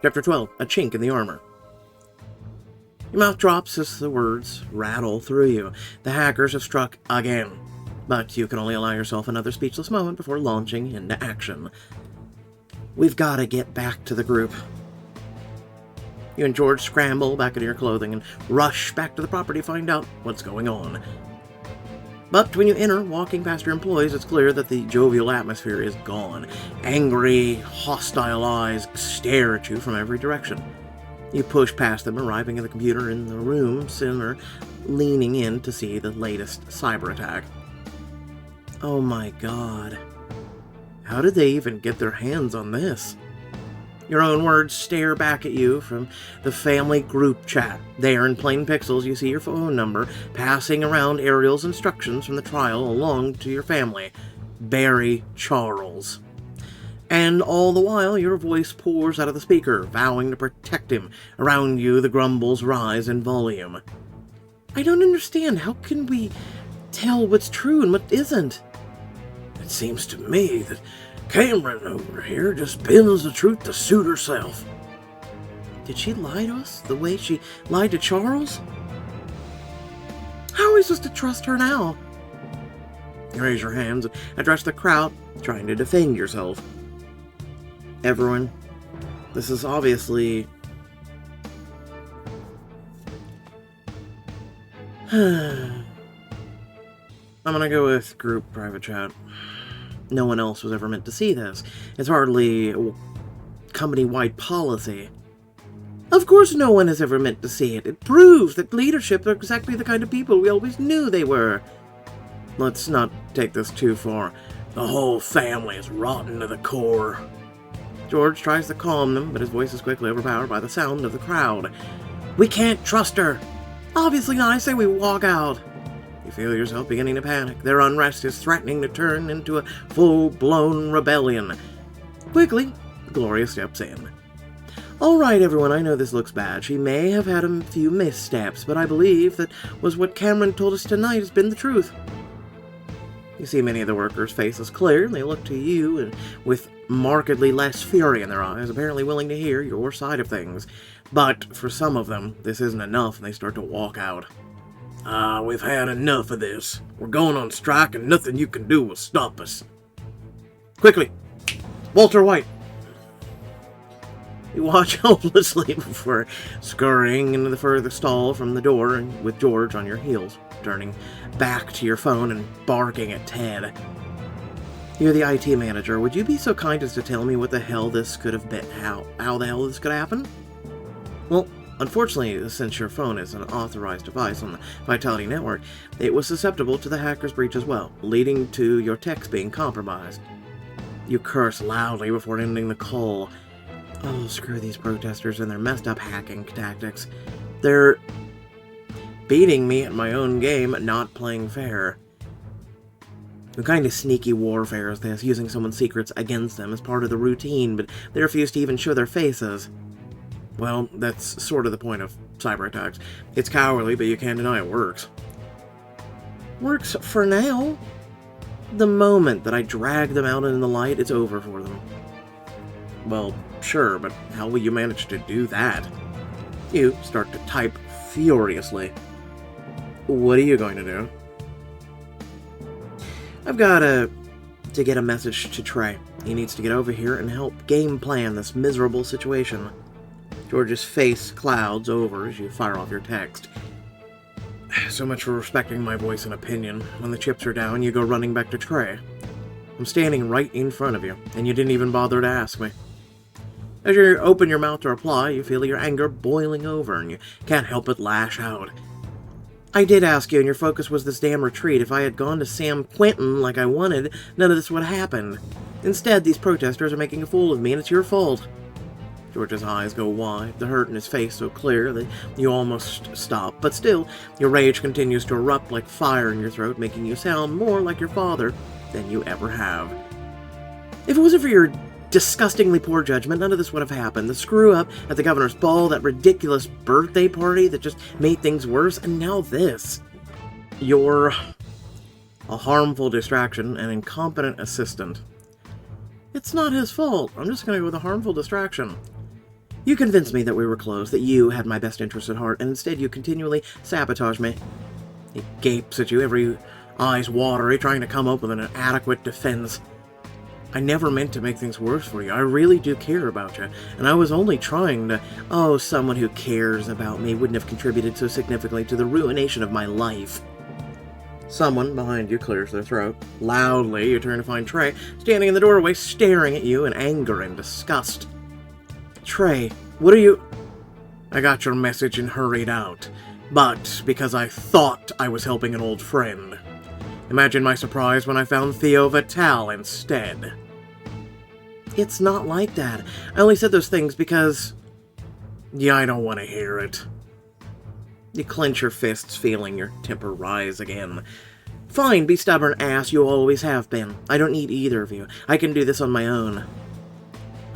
Chapter 12, A Chink in the Armor. Your mouth drops as the words rattle through you. The hackers have struck again. But you can only allow yourself another speechless moment before launching into action. We've got to get back to the group. You and George scramble back into your clothing and rush back to the property to find out what's going on. But when you enter, walking past your employees, it's clear that the jovial atmosphere is gone. Angry, hostile eyes stare at you from every direction. You push past them, arriving at the computer in the room, similar, leaning in to see the latest cyber attack. Oh my god. How did they even get their hands on this? Your own words stare back at you from the family group chat. There, in plain pixels, you see your phone number passing around Ariel's instructions from the trial along to your family. Barry Charles. And all the while, your voice pours out of the speaker, vowing to protect him. Around you, the grumbles rise in volume. I don't understand. How can we tell what's true and what isn't? It seems to me that Cameron over here just bends the truth to suit herself. Did she lie to us the way she lied to Charles? How are we supposed to trust her now? You raise your hands and address the crowd, trying to defend yourself. Everyone, this is obviously... I'm gonna go with group private chat. No one else was ever meant to see this. It's hardly company-wide policy. Of course no one is ever meant to see it. It proves that leadership are exactly the kind of people we always knew they were. Let's not take this too far. The whole family is rotten to the core. George tries to calm them, but his voice is quickly overpowered by the sound of the crowd. We can't trust her. Obviously not. I say we walk out. You feel yourself beginning to panic. Their unrest is threatening to turn into a full-blown rebellion. Quickly, Gloria steps in. All right, everyone, I know this looks bad. She may have had a few missteps, but I believe that was what Cameron told us tonight has been the truth. You see many of the workers' faces clear, and they look to you and with markedly less fury in their eyes, apparently willing to hear your side of things. But for some of them, this isn't enough, and they start to walk out. We've had enough of this. We're going on strike, and nothing you can do will stop us. Quickly, Walter White. You watch helplessly before scurrying into the furthest stall from the door, and with George on your heels, turning back to your phone and barking at Ted. You're the IT manager. Would you be so kind as to tell me what the hell this could have been? How the hell this could happen? Well, unfortunately, since your phone is an authorized device on the Vitality Network, it was susceptible to the hacker's breach as well, leading to your text being compromised. You curse loudly before ending the call. Oh, screw these protesters and their messed up hacking tactics. They're beating me at my own game, not playing fair. What kind of sneaky warfare is this, using someone's secrets against them as part of the routine, but they refuse to even show their faces? Well, that's sort of the point of cyber attacks. It's cowardly, but you can't deny it works. Works for now. The moment that I drag them out into the light, it's over for them. Well, sure, but how will you manage to do that? You start to type furiously. What are you going to do? I've got to get a message to Trey. He needs to get over here and help game plan this miserable situation. George's face clouds over as you fire off your text. So much for respecting my voice and opinion. When the chips are down, you go running back to Trey. I'm standing right in front of you, and you didn't even bother to ask me. As you open your mouth to reply, you feel your anger boiling over, and you can't help but lash out. I did ask you, and your focus was this damn retreat. If I had gone to Sam Quentin like I wanted, none of this would have happened. Instead, these protesters are making a fool of me, and it's your fault. George's eyes go wide, the hurt in his face so clear that you almost stop. But still, your rage continues to erupt like fire in your throat, making you sound more like your father than you ever have. If it wasn't for your disgustingly poor judgment, none of this would have happened. The screw-up at the governor's ball, that ridiculous birthday party that just made things worse, and now this. You're a harmful distraction, an incompetent assistant. It's not his fault. I'm just going to go with a harmful distraction. You convinced me that we were close, that you had my best interests at heart, and instead you continually sabotage me. He gapes at you, every eyes watery, trying to come up with an adequate defense. I never meant to make things worse for you. I really do care about you, and I was only trying to... Oh, someone who cares about me wouldn't have contributed so significantly to the ruination of my life. Someone behind you clears their throat. Loudly, you turn to find Trey, standing in the doorway, staring at you in anger and disgust. Trey, what are you... I got your message and hurried out, but because I thought I was helping an old friend. Imagine my surprise when I found Theo Vital instead. It's not like that. I only said those things because... Yeah, I don't want to hear it. You clench your fists, feeling your temper rise again. Fine, be stubborn ass, you always have been. I don't need either of you. I can do this on my own.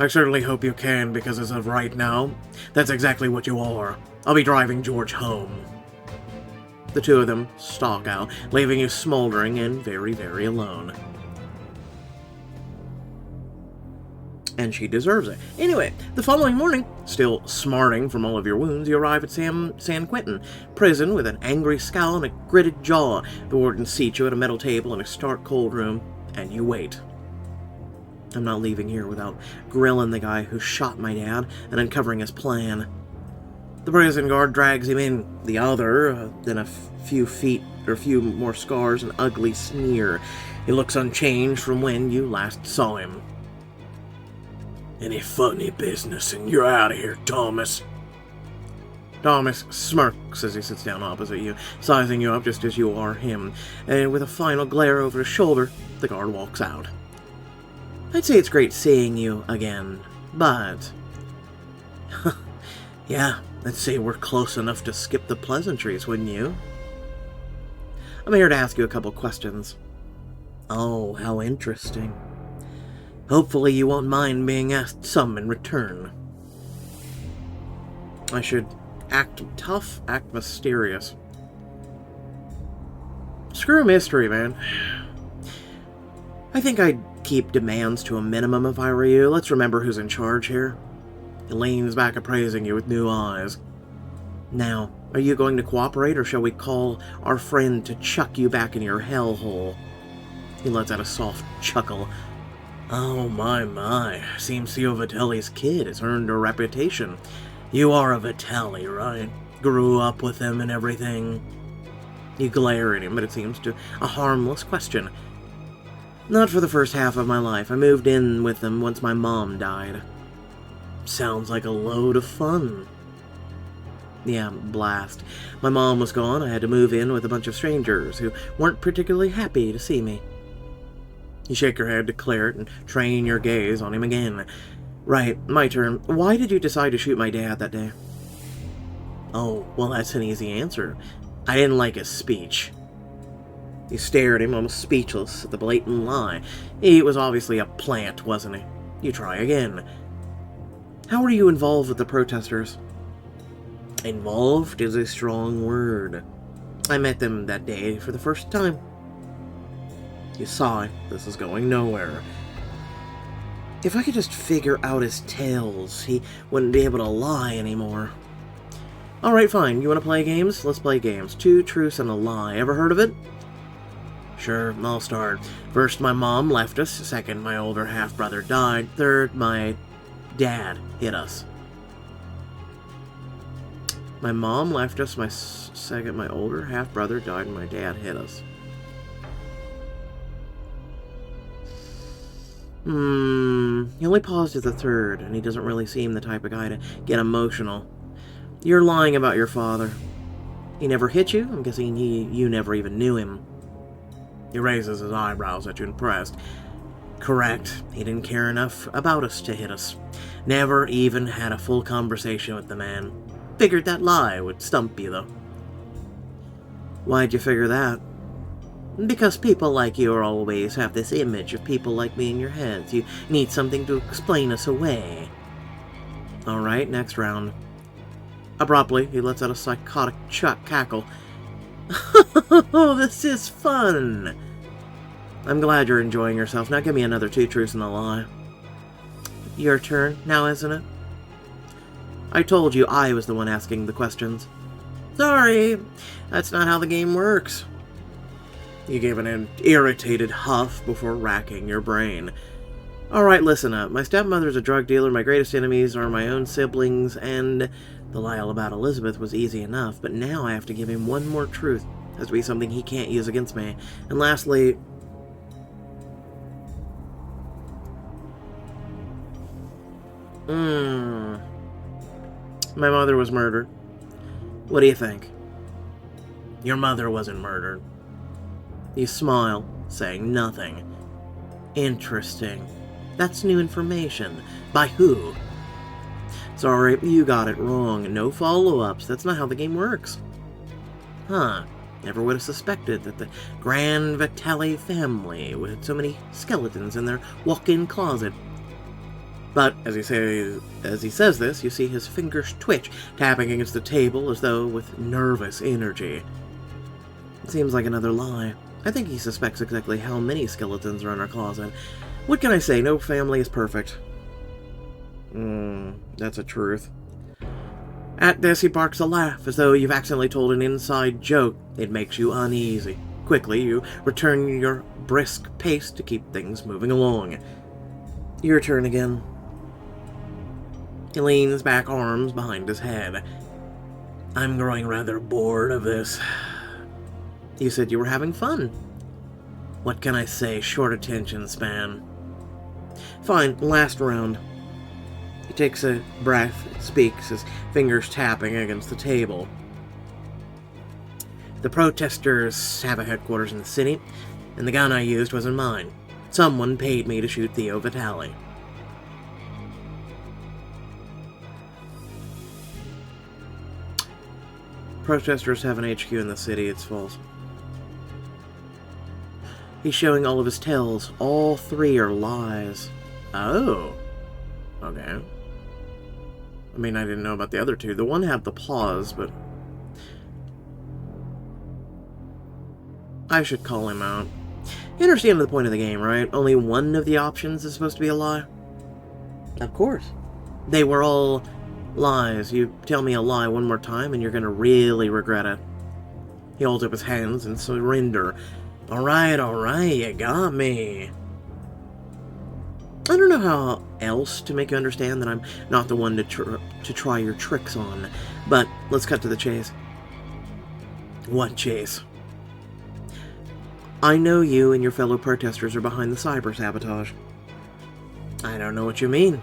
I certainly hope you can, because as of right now, that's exactly what you are. I'll be driving George home. The two of them stalk out, leaving you smoldering and very, very alone. And she deserves it. Anyway, the following morning, still smarting from all of your wounds, you arrive at San Quentin prison with an angry scowl and a gritted jaw. The warden seats you at a metal table in a stark cold room, and you wait. I'm not leaving here without grilling the guy who shot my dad and uncovering his plan. The prison guard drags him in. The other, then a few more scars, an ugly sneer. He looks unchanged from when you last saw him. Any funny business and you're out of here, Thomas. Thomas smirks as he sits down opposite you, sizing you up just as you are him, and with a final glare over his shoulder, the guard walks out. I'd say it's great seeing you again, but... Yeah, I'd say we're close enough to skip the pleasantries, wouldn't you? I'm here to ask you a couple questions. Oh, how interesting. Hopefully you won't mind being asked some in return. I should act tough, act mysterious. Screw mystery, man. I think I'd keep demands to a minimum if I were you. Let's remember who's in charge here. He leans back appraising you with new eyes. Now, are you going to cooperate, or shall we call our friend to chuck you back in your hellhole? He lets out a soft chuckle. Oh my. Seems Theo Vitale's kid has earned a reputation. You are a Vitale, right? Grew up with him and everything. You glare at him, but it seems to a harmless question. Not for the first half of my life. I moved in with them once my mom died. Sounds like a load of fun. Yeah, blast. My mom was gone. I had to move in with a bunch of strangers who weren't particularly happy to see me. You shake your head, declare it, and train your gaze on him again. Right, my turn. Why did you decide to shoot my dad that day? Oh, well, that's an easy answer. I didn't like his speech. You stare at him, almost speechless at the blatant lie. He was obviously a plant, wasn't he? You try again. How were you involved with the protesters? Involved is a strong word. I met them that day for the first time. You sigh. This is going nowhere. If I could just figure out his tales, he wouldn't be able to lie anymore. Alright, fine. You want to play games? Let's play games. 2 truths and a lie. Ever heard of it? Sure, I'll start. First, my mom left us. Second, my older half-brother died. Third, my dad hit us. My mom left us. My older half-brother died, and my dad hit us. He only paused at the third, and he doesn't really seem the type of guy to get emotional. You're lying about your father. He never hit you? I'm guessing you never even knew him. He raises his eyebrows at you, impressed. Correct. He didn't care enough about us to hit us. Never even had a full conversation with the man. Figured that lie would stump you, though. Why'd you figure that? Because people like you always have this image of people like me in your heads. You need something to explain us away. Alright, next round. Abruptly, he lets out a psychotic cackle. Oh, this is fun! I'm glad you're enjoying yourself. Now give me another 2 truths and a lie. Your turn now, isn't it? I told you I was the one asking the questions. Sorry, that's not how the game works. You gave an irritated huff before racking your brain. Alright, listen up. My stepmother's a drug dealer, my greatest enemies are my own siblings, and the lie all about Elizabeth was easy enough, but now I have to give him one more truth. It has to be something he can't use against me. And lastly... My mother was murdered. What do you think? Your mother wasn't murdered. You smile, saying nothing. Interesting. That's new information. By who? Sorry, you got it wrong. No follow-ups. That's not how the game works. Huh. Never would have suspected that the Grand Vitelli family with so many skeletons in their walk-in closet. But as he says this, you see his fingers twitch, tapping against the table as though with nervous energy. It seems like another lie. I think he suspects exactly how many skeletons are in our closet. What can I say? No family is perfect. That's a truth. At this, he barks a laugh, as though you've accidentally told an inside joke. It makes you uneasy. Quickly, you return your brisk pace to keep things moving along. Your turn again. He leans back, arms behind his head. I'm growing rather bored of this. You said you were having fun. What can I say? Short attention span. Fine, last round. He takes a breath, speaks, his fingers tapping against the table. The protesters have a headquarters in the city, and the gun I used wasn't mine. Someone paid me to shoot Theo Vitale. Protesters have an HQ in the city, it's false. He's showing all of his tells. All three are lies. Oh. Okay. I mean, I didn't know about the other two. The one had the pause, but... I should call him out. You understand the point of the game, right? Only one of the options is supposed to be a lie? Of course. They were all lies. You tell me a lie one more time and you're gonna really regret it. He holds up his hands in surrender. Alright, you got me. I don't know how else to make you understand that I'm not the one to try your tricks on, but let's cut to the chase. What chase? I know you and your fellow protesters are behind the cyber sabotage. I don't know what you mean.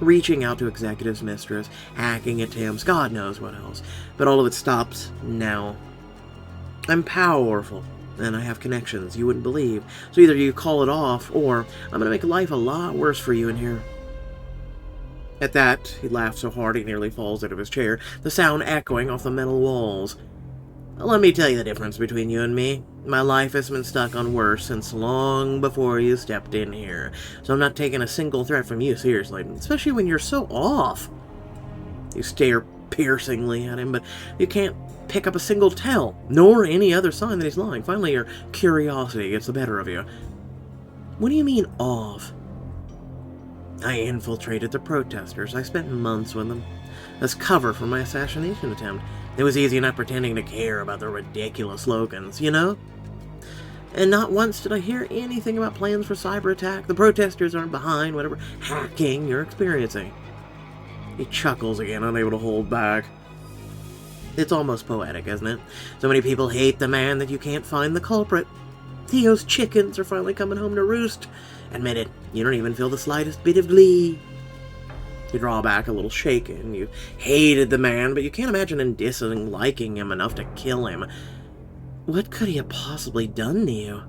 Reaching out to executives, mistress, hacking attempts, God knows what else. But all of it stops now. I'm powerful, and I have connections you wouldn't believe. So either you call it off, or I'm going to make life a lot worse for you in here. At that, he laughs so hard he nearly falls out of his chair, the sound echoing off the metal walls. Let me tell you the difference between you and me. My life has been stuck on worse since long before you stepped in here. So I'm not taking a single threat from you seriously, especially when you're so off. You stare piercingly at him, but you can't pick up a single tell, nor any other sign that he's lying. Finally, your curiosity gets the better of you. What do you mean, off? I infiltrated the protesters. I spent months with them as cover for my assassination attempt. It was easy enough pretending to care about their ridiculous slogans, you know? And not once did I hear anything about plans for cyber attack. The protesters aren't behind whatever hacking you're experiencing. He chuckles again, unable to hold back. It's almost poetic, isn't it? So many people hate the man that you can't find the culprit. Theo's chickens are finally coming home to roost. Admit it, you don't even feel the slightest bit of glee. You draw back a little shaken. You hated the man, but you can't imagine disliking him enough to kill him. What could he have possibly done to you?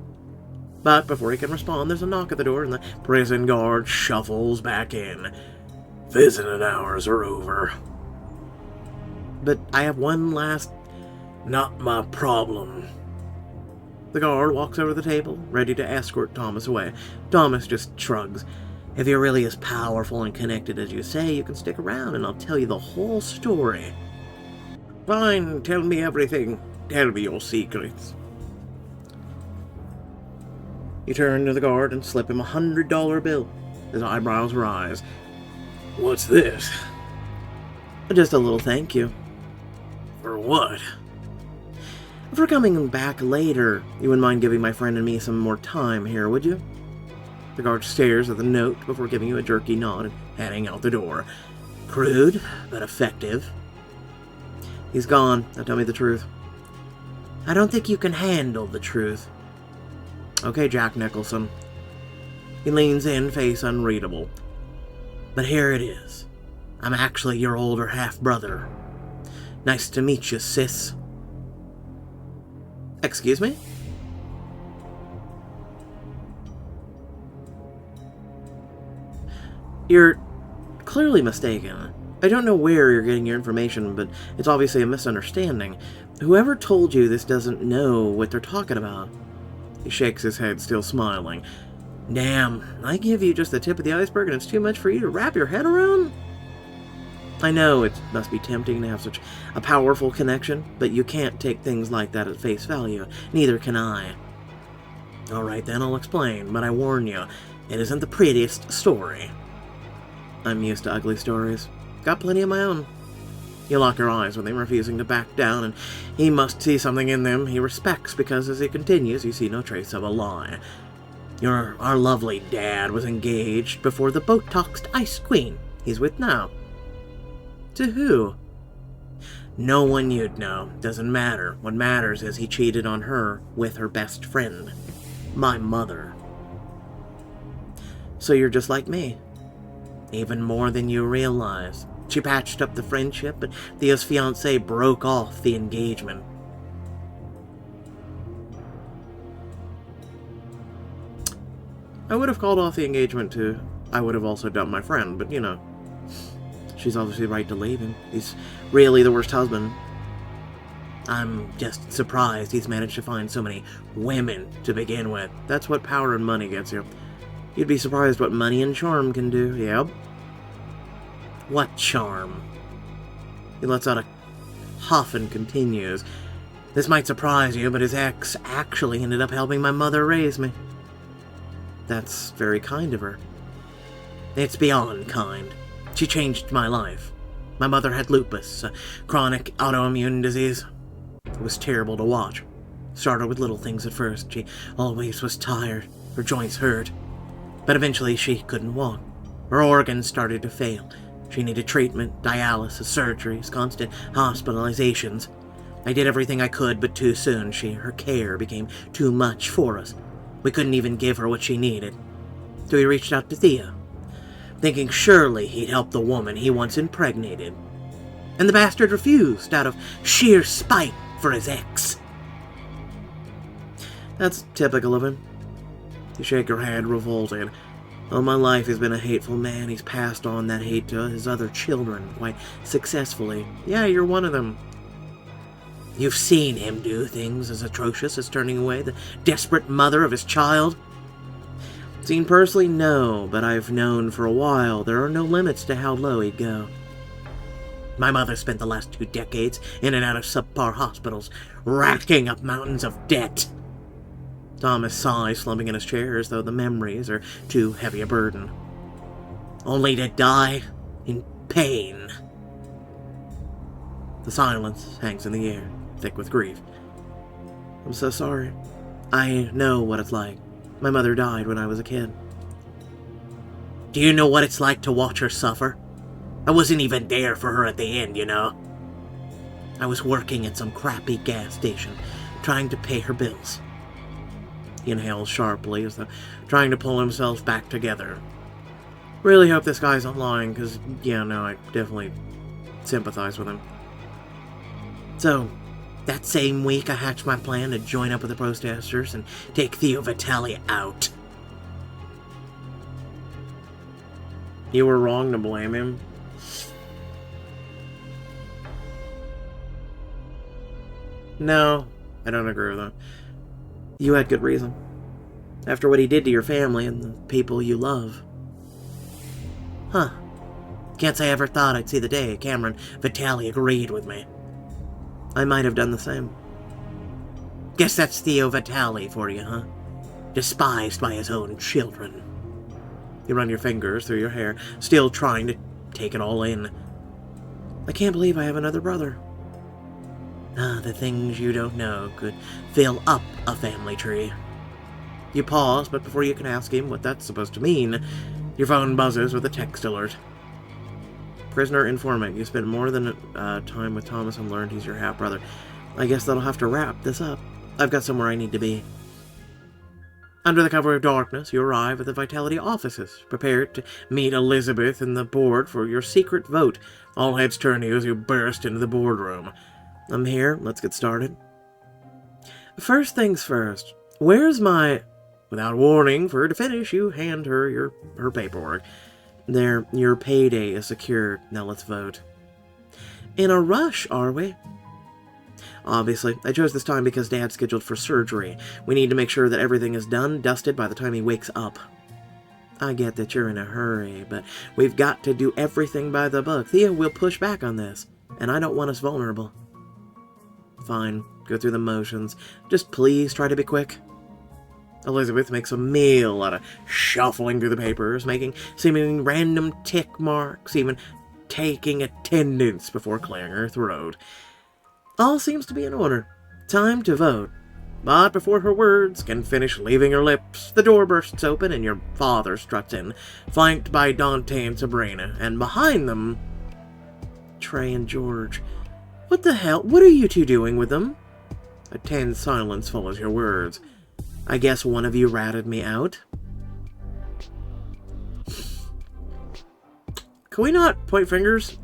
But before he can respond, there's a knock at the door, and the prison guard shuffles back in. Visiting hours are over. But I have one last... Not my problem. The guard walks over to the table, ready to escort Thomas away. Thomas just shrugs. If you're really as powerful and connected as you say, you can stick around and I'll tell you the whole story. Fine, tell me everything. Tell me your secrets. You turn to the guard and slip him $100 bill. His eyebrows rise. What's this? Just a little thank you. For what? For coming back later. You wouldn't mind giving my friend and me some more time here, would you? The guard stares at the note before giving you a jerky nod and heading out the door. Crude, but effective. He's gone. Now tell me the truth. I don't think you can handle the truth. Okay, Jack Nicholson. He leans in, face unreadable. But here it is. I'm actually your older half-brother. Nice to meet you, sis. Excuse me? You're clearly mistaken. I don't know where you're getting your information, but it's obviously a misunderstanding. Whoever told you this doesn't know what they're talking about. He shakes his head, still smiling. Damn, I give you just the tip of the iceberg and it's too much for you to wrap your head around? I know it must be tempting to have such a powerful connection, but you can't take things like that at face value. Neither can I. Alright then, I'll explain, but I warn you, it isn't the prettiest story. I'm used to ugly stories. Got plenty of my own. You lock your eyes with him, refusing to back down, and he must see something in them he respects, because as he continues, you see no trace of a lie. Our lovely dad was engaged before the boat-toxed Ice Queen he's with now. To who? No one you'd know. Doesn't matter. What matters is he cheated on her with her best friend. My mother. So you're just like me. Even more than you realize. She patched up the friendship, but Theo's fiancé broke off the engagement. I would have called off the engagement too. I would have also dumped my friend, but you know. She's obviously right to leave him. He's really the worst husband. I'm just surprised he's managed to find so many women to begin with. That's what power and money gets you. You'd be surprised what money and charm can do, yep. What charm? He lets out a huff and continues. This might surprise you, but his ex actually ended up helping my mother raise me. That's very kind of her. It's beyond kind. She changed my life. My mother had lupus, a chronic autoimmune disease. It was terrible to watch. Started with little things at first. She always was tired. Her joints hurt. But eventually she couldn't walk. Her organs started to fail. She needed treatment, dialysis, surgeries, constant hospitalizations. I did everything I could, but too soon. Her care became too much for us. We couldn't even give her what she needed. So we reached out to Thea, thinking surely he'd help the woman he once impregnated. And the bastard refused out of sheer spite for his ex. That's typical of him. You shake your head, revolted. All my life he's been a hateful man. He's passed on that hate to his other children quite successfully. Yeah, you're one of them. You've seen him do things as atrocious as turning away the desperate mother of his child? Seen personally, no, but I've known for a while there are no limits to how low he'd go. My mother spent the last 2 decades in and out of subpar hospitals, racking up mountains of debt. Thomas sighs, slumping in his chair as though the memories are too heavy a burden. Only to die in pain. The silence hangs in the air, thick with grief. I'm so sorry. I know what it's like. My mother died when I was a kid. Do you know what it's like to watch her suffer? I wasn't even there for her at the end, you know. I was working at some crappy gas station, trying to pay her bills. He inhales sharply as though trying to pull himself back together. Really hope this guy's not lying, because, yeah, no, I definitely sympathize with him. So, that same week I hatched my plan to join up with the protesters and take Theo Vitale out. You were wrong to blame him. No, I don't agree with that. You had good reason. After what he did to your family and the people you love. Huh. Can't say I ever thought I'd see the day Cameron Vitale agreed with me. I might have done the same. Guess that's Theo Vitale for you, huh? Despised by his own children. You run your fingers through your hair, still trying to take it all in. I can't believe I have another brother. The things you don't know could fill up a family tree. You pause, but before you can ask him what that's supposed to mean, your phone buzzes with a text alert. Prisoner informant, you spent more than time with Thomas and learned he's your half-brother. I guess that'll have to wrap this up. I've got somewhere I need to be. Under the cover of darkness, you arrive at the Vitality offices, prepared to meet Elizabeth and the board for your secret vote. All heads turn to you as you burst into the boardroom. I'm here. Let's get started. First things first. Where's my... Without warning, for her to finish, you hand her her paperwork. There, your payday is secured. Now let's vote. In a rush, are we? Obviously, I chose this time because Dad's scheduled for surgery. We need to make sure that everything is done, dusted by the time he wakes up. I get that you're in a hurry, but we've got to do everything by the book. Theo will push back on this, and I don't want us vulnerable. Fine, go through the motions. Just please try to be quick. Elizabeth makes a meal out of shuffling through the papers, making seemingly random tick marks, even taking attendance before clearing her throat. All seems to be in order. Time to vote. But before her words can finish leaving her lips, the door bursts open and your father struts in, flanked by Dante and Sabrina, and behind them, Trey and George. What the hell? What are you two doing with them? A tense silence follows your words. I guess one of you ratted me out? Can we not point fingers?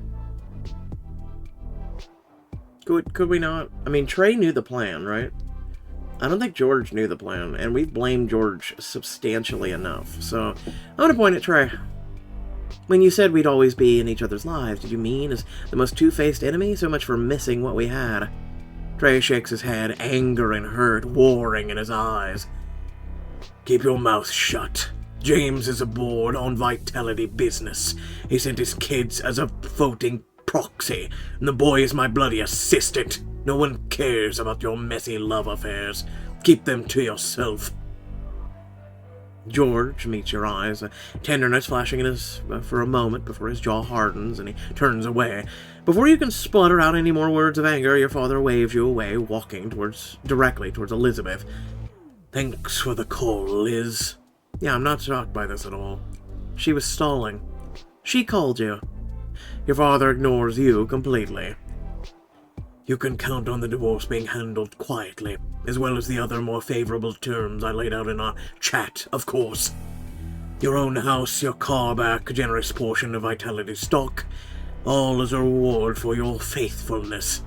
Could we not? I mean, Trey knew the plan, right? I don't think George knew the plan, and we've blamed George substantially enough, so I'm going to point at Trey. When you said we'd always be in each other's lives, did you mean as the most two-faced enemy? So much for missing what we had. Trey shakes his head, anger and hurt warring in his eyes. Keep your mouth shut. James is aboard on Vitality business. He sent his kids as a voting proxy, and the boy is my bloody assistant. No one cares about your messy love affairs. Keep them to yourself. George meets your eyes, a tenderness flashing in his for a moment before his jaw hardens and he turns away. Before you can splutter out any more words of anger, your father waves you away, walking directly towards Elizabeth. Thanks for the call, Liz. Yeah, I'm not shocked by this at all. She was stalling. She called you. Your father ignores you completely. You can count on the divorce being handled quietly, as well as the other more favorable terms I laid out in our chat, of course. Your own house, your car back, a generous portion of Vitality stock, all as a reward for your faithfulness.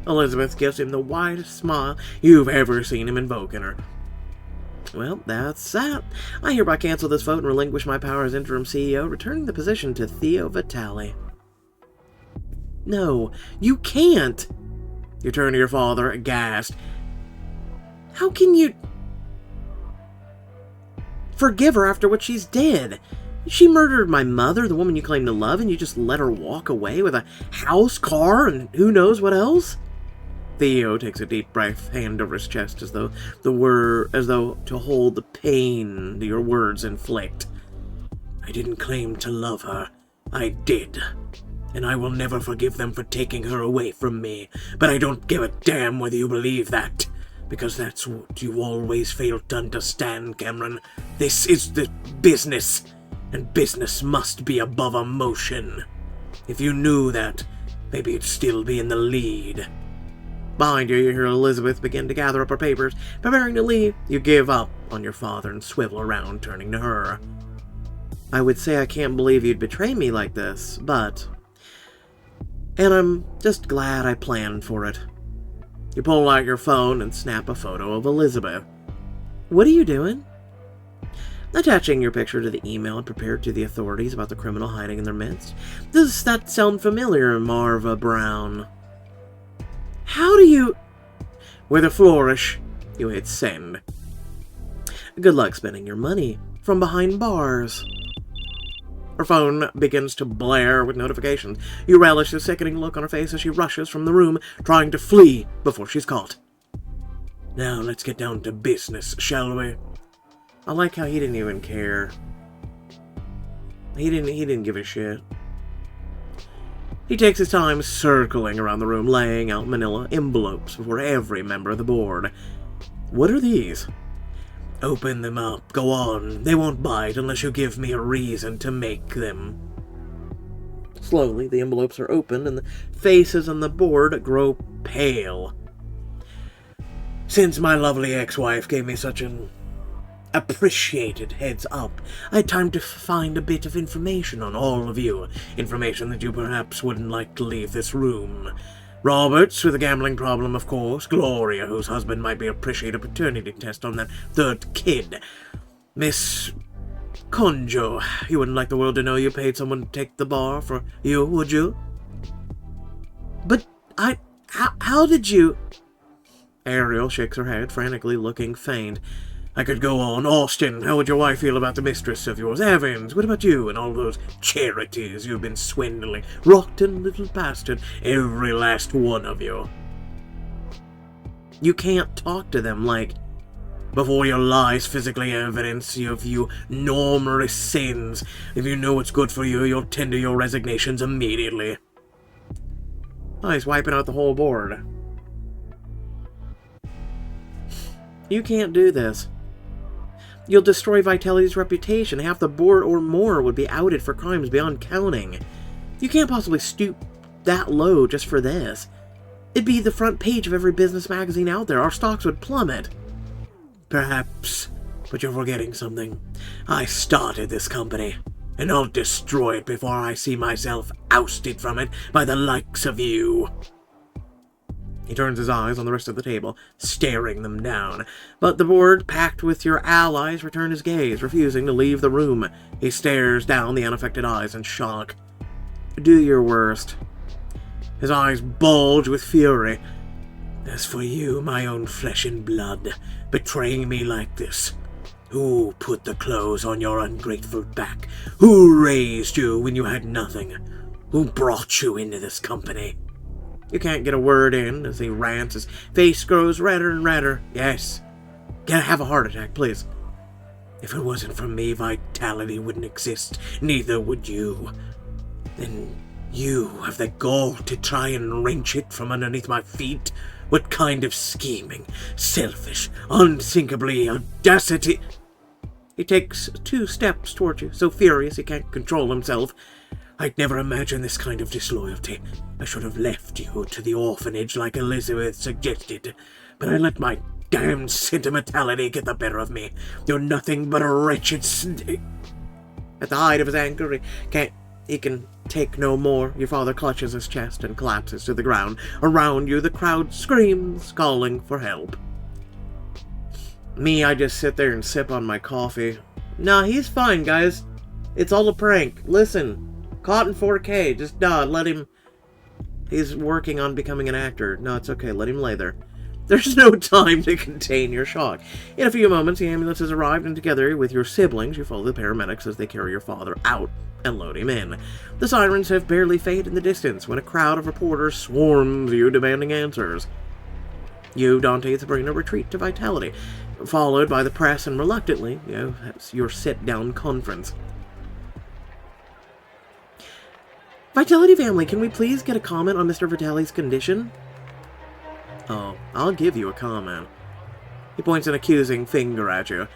Elizabeth gives him the widest smile you've ever seen him invoke in her. Well, that's that. I hereby cancel this vote and relinquish my power as interim CEO, returning the position to Theo Vitale. No, you can't! You turn to your father, aghast. How can you forgive her after what she's did? She murdered my mother, the woman you claim to love, and you just let her walk away with a house, car, and who knows what else? Theo takes a deep breath, hand over his chest, as though to hold the pain your words inflict. I didn't claim to love her. I did. And I will never forgive them for taking her away from me. But I don't give a damn whether you believe that. Because that's what you always failed to understand, Cameron. This is the business. And business must be above emotion. If you knew that, maybe you'd still be in the lead. Behind you, you hear Elizabeth begin to gather up her papers. Preparing to leave, you give up on your father and swivel around, turning to her. I would say I can't believe you'd betray me like this, but... And I'm just glad I planned for it. You pull out your phone and snap a photo of Elizabeth. What are you doing? Attaching your picture to the email and prepared to the authorities about the criminal hiding in their midst. Does that sound familiar, Marva Brown? How do you... With a flourish, you hit send. Good luck spending your money from behind bars. Her phone begins to blare with notifications. You relish the sickening look on her face as she rushes from the room, trying to flee before she's caught. Now let's get down to business, shall we? I like how he didn't even care. He didn't give a shit. He takes his time circling around the room, laying out manila envelopes before every member of the board. What are these? Open them up. Go on. They won't bite unless you give me a reason to make them. Slowly, the envelopes are opened and the faces on the board grow pale. Since my lovely ex-wife gave me such an appreciated heads up, I had time to find a bit of information on all of you. Information that you perhaps wouldn't like to leave this room. Roberts, with a gambling problem, of course. Gloria, whose husband might be appreciate a paternity test on that third kid. Miss Conjo, you wouldn't like the world to know you paid someone to take the bar for you, would you? But how did you... Ariel shakes her head, frantically looking faint. I could go on. Austin, how would your wife feel about the mistress of yours? Evans, what about you and all those charities you've been swindling? Rotten little bastard, every last one of you. You can't talk to them like, before your lies physically evidence of you numerous sins. If you know what's good for you, you'll tender your resignations immediately. Oh, he's wiping out the whole board. You can't do this. You'll destroy Vitality's reputation. Half the board or more would be outed for crimes beyond counting. You can't possibly stoop that low just for this. It'd be the front page of every business magazine out there. Our stocks would plummet. Perhaps, but you're forgetting something. I started this company, and I'll destroy it before I see myself ousted from it by the likes of you. He turns his eyes on the rest of the table, staring them down. But the board, packed with your allies, return his gaze, refusing to leave the room. He stares down the unaffected eyes in shock. Do your worst. His eyes bulge with fury. As for you, my own flesh and blood, betraying me like this, who put the clothes on your ungrateful back? Who raised you when you had nothing? Who brought you into this company? You can't get a word in as he rants. His face grows redder and redder. Yes. Can I have a heart attack, please? If it wasn't for me, Vitality wouldn't exist. Neither would you. Then you have the gall to try and wrench it from underneath my feet? What kind of scheming, selfish, unthinkably audacity... He takes 2 steps toward you, so furious he can't control himself. I'd never imagined this kind of disloyalty. I should have left you to the orphanage like Elizabeth suggested, but I let my damned sentimentality get the better of me. You're nothing but a wretched At the height of his anger, he can take no more. Your father clutches his chest and collapses to the ground. Around you, the crowd screams, calling for help. Me, I just sit there and sip on my coffee. Nah, he's fine, guys. It's all a prank. Listen. Caught in 4K. Just let him... He's working on becoming an actor. No, it's okay. Let him lay there. There's no time to contain your shock. In a few moments, the ambulance has arrived, and together with your siblings, you follow the paramedics as they carry your father out and load him in. The sirens have barely faded in the distance when a crowd of reporters swarms you, demanding answers. You, Dante, and Sabrina retreat to Vitality, followed by the press, and reluctantly, that's your sit-down conference. Vitality family, can we please get a comment on Mr. Vitali's condition? Oh, I'll give you a comment. He points an accusing finger at you.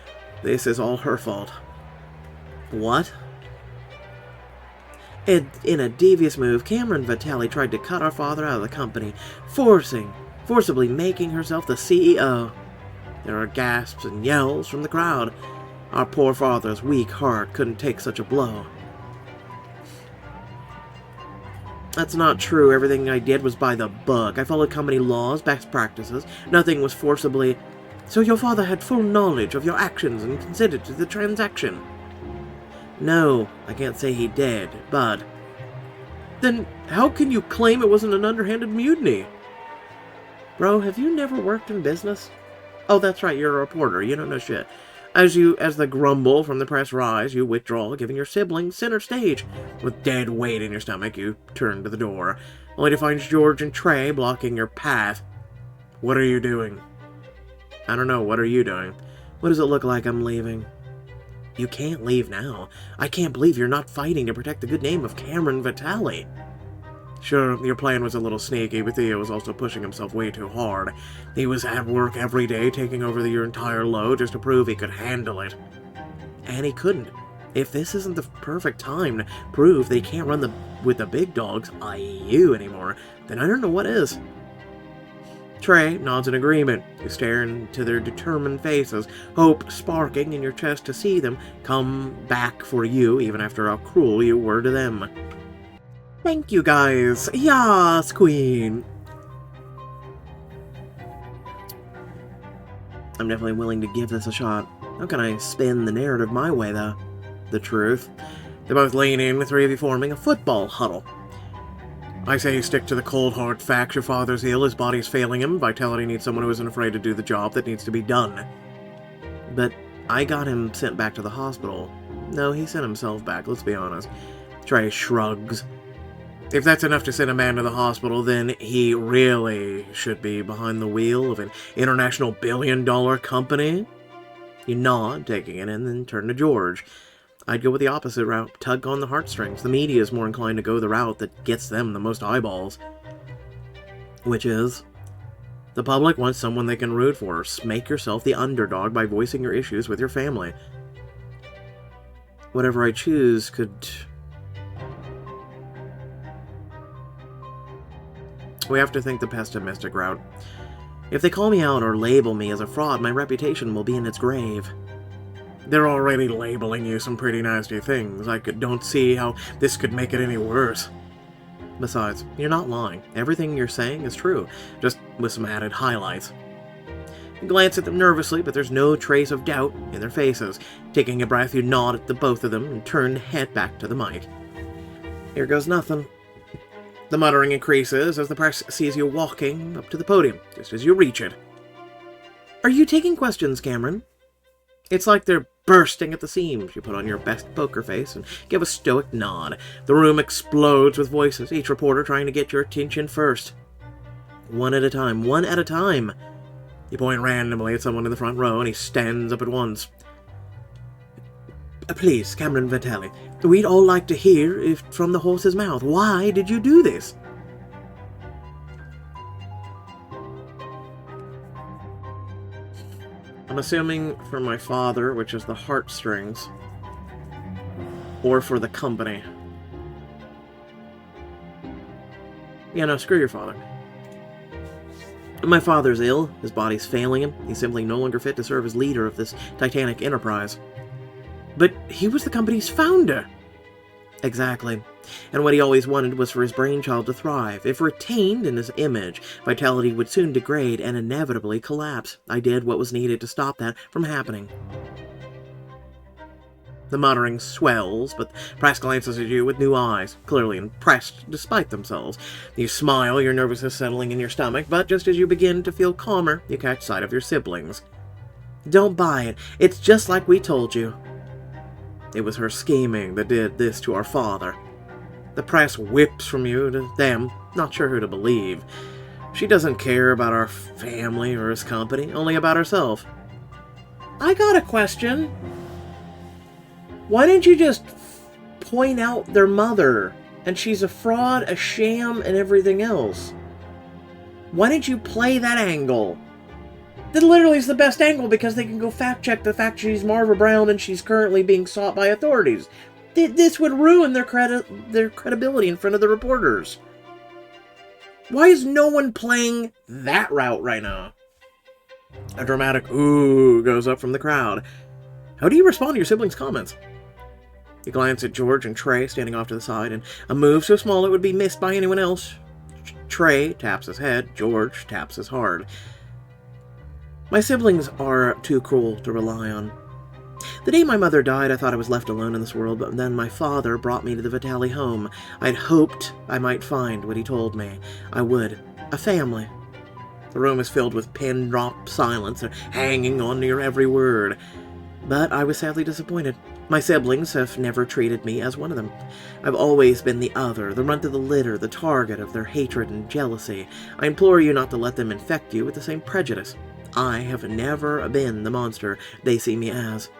This is all her fault. What? In a devious move, Cameron Vitali tried to cut our father out of the company, forcibly making herself the CEO. There are gasps and yells from the crowd. Our poor father's weak heart couldn't take such a blow. That's not true. Everything I did was by the book. I followed company laws, best practices. Nothing was forcibly... So your father had full knowledge of your actions and consented to the transaction? No, I can't say he did, but... Then how can you claim it wasn't an underhanded mutiny? Bro, have you never worked in business? Oh, that's right, you're a reporter. You don't know shit. As the grumble from the press rise, you withdraw, giving your siblings center stage. With dead weight in your stomach, you turn to the door, only to find George and Trey blocking your path. What are you doing? I don't know, what are you doing? What does it look like I'm leaving? You can't leave now. I can't believe you're not fighting to protect the good name of Cameron Vitali. Sure, your plan was a little sneaky, but Theo was also pushing himself way too hard. He was at work every day, taking over your entire load just to prove he could handle it. And he couldn't. If this isn't the perfect time to prove that he can't run with the big dogs, i.e. you, anymore, then I don't know what is. Trey nods in agreement. You stare into their determined faces, hope sparking in your chest to see them come back for you, even after how cruel you were to them. Thank you, guys. Yas, queen. I'm definitely willing to give this a shot. How can I spin the narrative my way, though? The truth. They both lean in, the three of you forming a football huddle. I say stick to the cold hard facts. Your father's ill, his body's failing him. Vitality needs someone who isn't afraid to do the job that needs to be done. But I got him sent back to the hospital. No, he sent himself back, let's be honest. Trey shrugs. If that's enough to send a man to the hospital, then he really should be behind the wheel of an international billion-dollar company. You nod, taking it, and then turn to George. I'd go with the opposite route, tug on the heartstrings. The media is more inclined to go the route that gets them the most eyeballs. Which is, the public wants someone they can root for. Make yourself the underdog by voicing your issues with your family. Whatever I choose could... We have to think the pessimistic route. If they call me out or label me as a fraud, my reputation will be in its grave. They're already labeling you some pretty nasty things. I don't see how this could make it any worse. Besides, you're not lying. Everything you're saying is true, just with some added highlights. You glance at them nervously, but there's no trace of doubt in their faces. Taking a breath, you nod at the both of them and turn the head back to the mic. Here goes nothing. The muttering increases as the press sees you walking up to the podium, just as you reach it. Are you taking questions, Cameron? It's like they're bursting at the seams. You put on your best poker face and give a stoic nod. The room explodes with voices, each reporter trying to get your attention first. One at a time, one at a time. You point randomly at someone in the front row and he stands up at once. Please, Cameron Vitale, we'd all like to hear it from the horse's mouth. Why did you do this? I'm assuming for my father, which is the heartstrings, or for the company. Yeah, no, screw your father. My father's ill, his body's failing him, he's simply no longer fit to serve as leader of this titanic enterprise. But he was the company's founder! Exactly. And what he always wanted was for his brainchild to thrive. If retained in his image, Vitality would soon degrade and inevitably collapse. I did what was needed to stop that from happening. The muttering swells, but the press glances at you with new eyes, clearly impressed despite themselves. You smile, your nervousness settling in your stomach, but just as you begin to feel calmer, you catch sight of your siblings. Don't buy it. It's just like we told you. It was her scheming that did this to our father. The press whips from you to them, not sure who to believe. She doesn't care about our family or his company, only about herself. I got a question. Why didn't you just point out their mother, and she's a fraud, a sham, and everything else? Why didn't you play that angle? That literally is the best angle because they can go fact-check the fact she's Marva Brown and she's currently being sought by authorities. This would ruin their credibility in front of the reporters. Why is no one playing that route right now? A dramatic ooh goes up from the crowd. How do you respond to your siblings' comments? You glance at George and Trey standing off to the side, and a move so small it would be missed by anyone else. Trey taps his head, George taps his heart. My siblings are too cruel to rely on. The day my mother died, I thought I was left alone in this world, but then my father brought me to the Vitale home. I'd hoped I might find what he told me I would. A family. The room is filled with pin-drop silence, hanging on to your every word. But I was sadly disappointed. My siblings have never treated me as one of them. I've always been the other, the runt of the litter, the target of their hatred and jealousy. I implore you not to let them infect you with the same prejudice. I have never been the monster they see me as.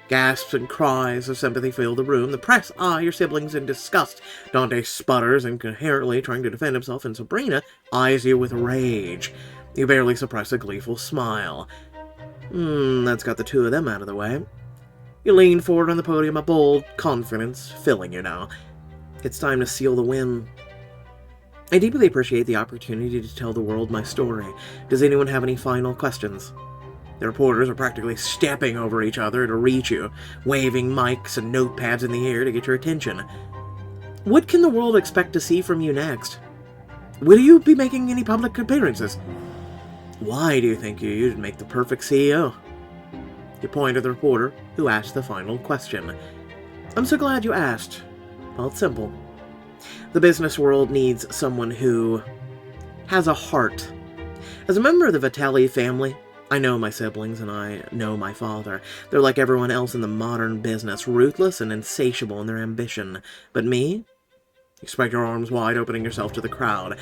Gasps and cries of sympathy fill the room. The press eye your siblings in disgust. Dante sputters incoherently, trying to defend himself, and Sabrina eyes you with rage. You barely suppress a gleeful smile. That's got the two of them out of the way. You lean forward on the podium, a bold confidence filling you now. It's time to seal the win. I deeply appreciate the opportunity to tell the world my story. Does anyone have any final questions? The reporters are practically stepping over each other to reach you, waving mics and notepads in the air to get your attention. What can the world expect to see from you next? Will you be making any public appearances? Why do you think you'd make the perfect CEO? You point at the reporter, who asked the final question. I'm so glad you asked. Well, it's simple. The business world needs someone who has a heart. As a member of the Vitelli family, I know my siblings and I know my father. They're like everyone else in the modern business, ruthless and insatiable in their ambition. But me? You spread your arms wide, opening yourself to the crowd.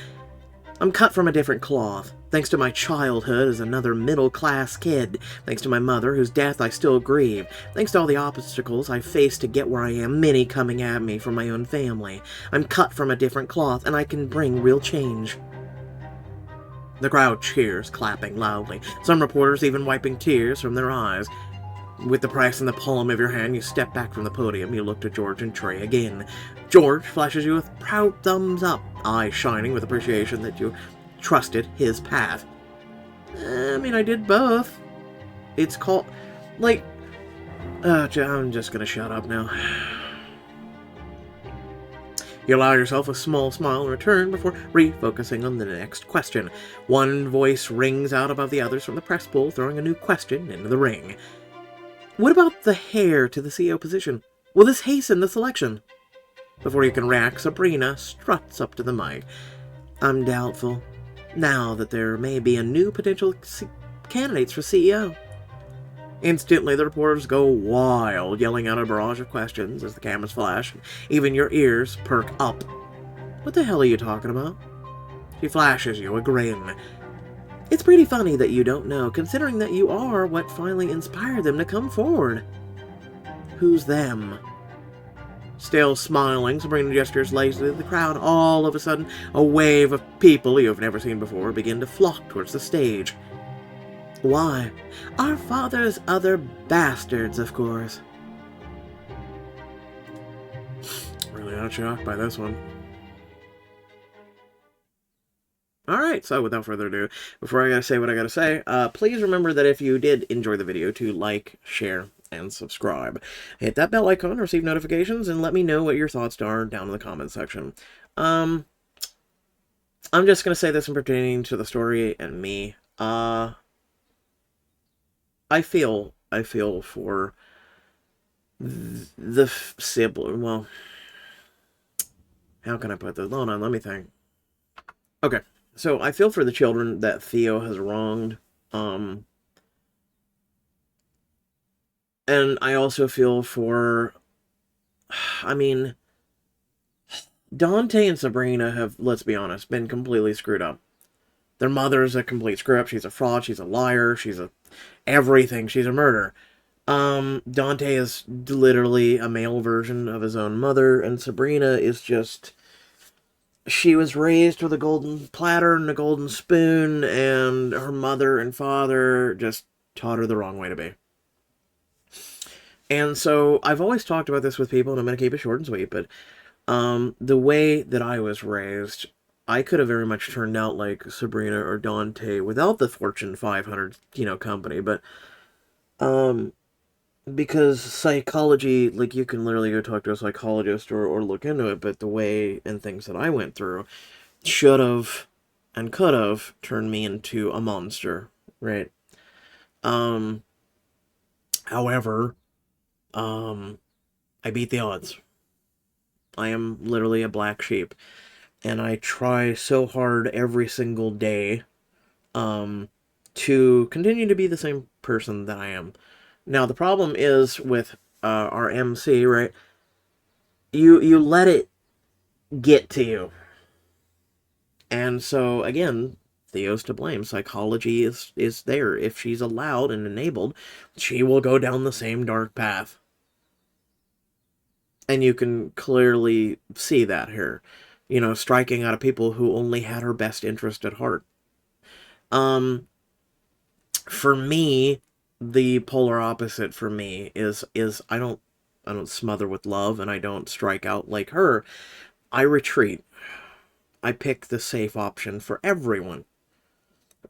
I'm cut from a different cloth, thanks to my childhood as another middle-class kid, thanks to my mother, whose death I still grieve, thanks to all the obstacles I faced to get where I am, many coming at me from my own family. I'm cut from a different cloth, and I can bring real change. The crowd cheers, clapping loudly, some reporters even wiping tears from their eyes. With the press in the palm of your hand, you step back from the podium. You look to George and Trey again. George flashes you with proud thumbs up, eyes shining with appreciation that you trusted his path. I did both. It's called... I'm just gonna shut up now. You allow yourself a small smile in return before refocusing on the next question. One voice rings out above the others from the press pool, throwing a new question into the ring. What about the heir to the CEO position? Will this hasten the selection? Before you can react, Sabrina struts up to the mic. I'm doubtful, now that there may be a new potential candidates for CEO. Instantly, the reporters go wild, yelling out a barrage of questions as the cameras flash. Even your ears perk up. What the hell are you talking about? She flashes you a grin. It's pretty funny that you don't know, considering that you are what finally inspired them to come forward. Who's them? Still smiling, Sabrina gestures lazily to the crowd. All of a sudden, a wave of people you have never seen before begin to flock towards the stage. Why? Our father's other bastards, of course. Really not shocked by this one. Alright, so without further ado, before I gotta say what I gotta say, please remember that if you did enjoy the video, to like, share, and subscribe. Hit that bell icon to receive notifications, and let me know what your thoughts are down in the comments section. I'm just gonna say this in pertaining to the story and me. I feel for the sibling. Well, how can I put this? Hold on, let me think. Okay, so I feel for the children that Theo has wronged. And I also feel for, Dante and Sabrina have, let's be honest, been completely screwed up. Their mother's a complete screw-up. She's a fraud. She's a liar. She's a everything. She's a murderer. Dante is literally a male version of his own mother, and Sabrina is just... She was raised with a golden platter and a golden spoon, and her mother and father just taught her the wrong way to be. And so, I've always talked about this with people, and I'm going to keep it short and sweet, but the way that I was raised... I could have very much turned out like Sabrina or Dante without the Fortune 500, company, but, because psychology, you can literally go talk to a psychologist or look into it, but the way and things that I went through should have and could have turned me into a monster, right? However, I beat the odds. I am literally a black sheep. And I try so hard every single day to continue to be the same person that I am. Now, the problem is with our MC, right? You let it get to you. And so, again, Theo's to blame. Psychology is there. If she's allowed and enabled, she will go down the same dark path. And you can clearly see that here. You know, striking out at people who only had her best interest at heart. For me, the polar opposite for me is I don't smother with love and I don't strike out like her. I retreat. I pick the safe option for everyone.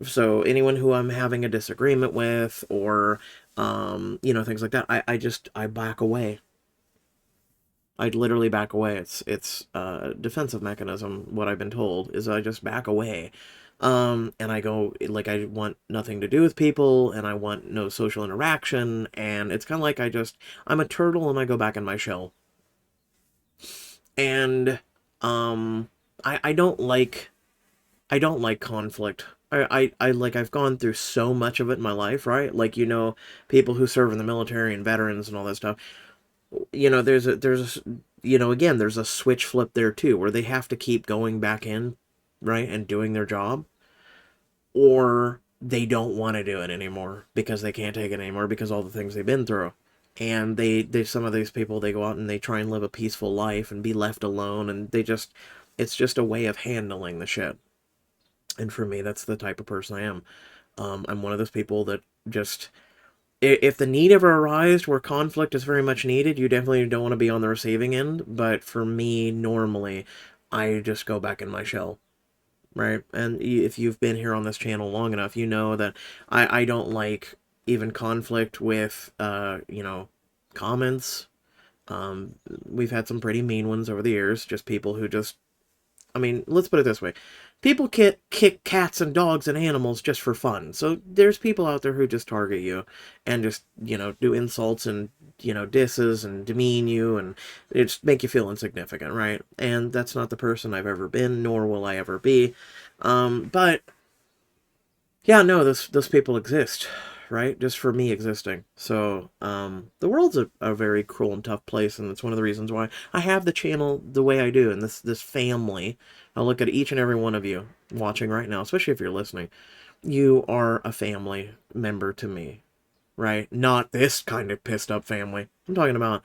So anyone who I'm having a disagreement with or things like that, I back away. I'd literally back away. It's a defensive mechanism. What I've been told is I just back away, and I go like I want nothing to do with people, and I want no social interaction, and it's kind of like I'm a turtle, and I go back in my shell, and um, I don't like conflict. I like I've gone through so much of it in my life, right? Like people who serve in the military and veterans and all that stuff, again, there's a switch flip there too, where they have to keep going back in, right, and doing their job, or they don't want to do it anymore because they can't take it anymore because all the things they've been through. And they some of these people, they go out and they try and live a peaceful life and be left alone, and it's just a way of handling the shit. And for me, that's the type of person I am. I'm one of those people that just, if the need ever arises where conflict is very much needed, you definitely don't want to be on the receiving end. But for me, normally, I just go back in my shell, right? And if you've been here on this channel long enough, you know that I don't like even conflict with, comments. We've had some pretty mean ones over the years, just people who just, I mean, let's put it this way. People kick cats and dogs and animals just for fun. So there's people out there who just target you and just, do insults and, disses and demean you and just make you feel insignificant, right? And that's not the person I've ever been, nor will I ever be. But yeah, no, those people exist, right? Just for me existing. So, the world's a very cruel and tough place, and it's one of the reasons why I have the channel the way I do, and this family. I look at each and every one of you watching right now, especially if you're listening. You are a family member to me, right? Not this kind of pissed up family. I'm talking about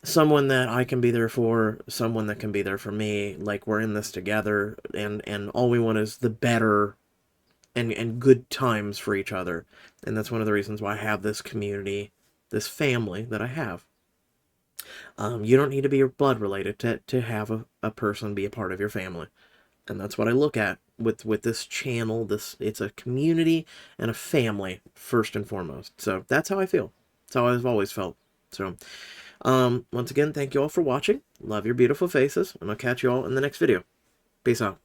someone that I can be there for, someone that can be there for me. Like, we're in this together, and all we want is the better and good times for each other. And that's one of the reasons why I have this community, this family that I have. You don't need to be blood related to have a person be a part of your family. And that's what I look at with this channel. It's a community and a family first and foremost. So that's how I feel. That's how I've always felt. So once again, thank you all for watching. Love your beautiful faces, and I'll catch you all in the next video. Peace out.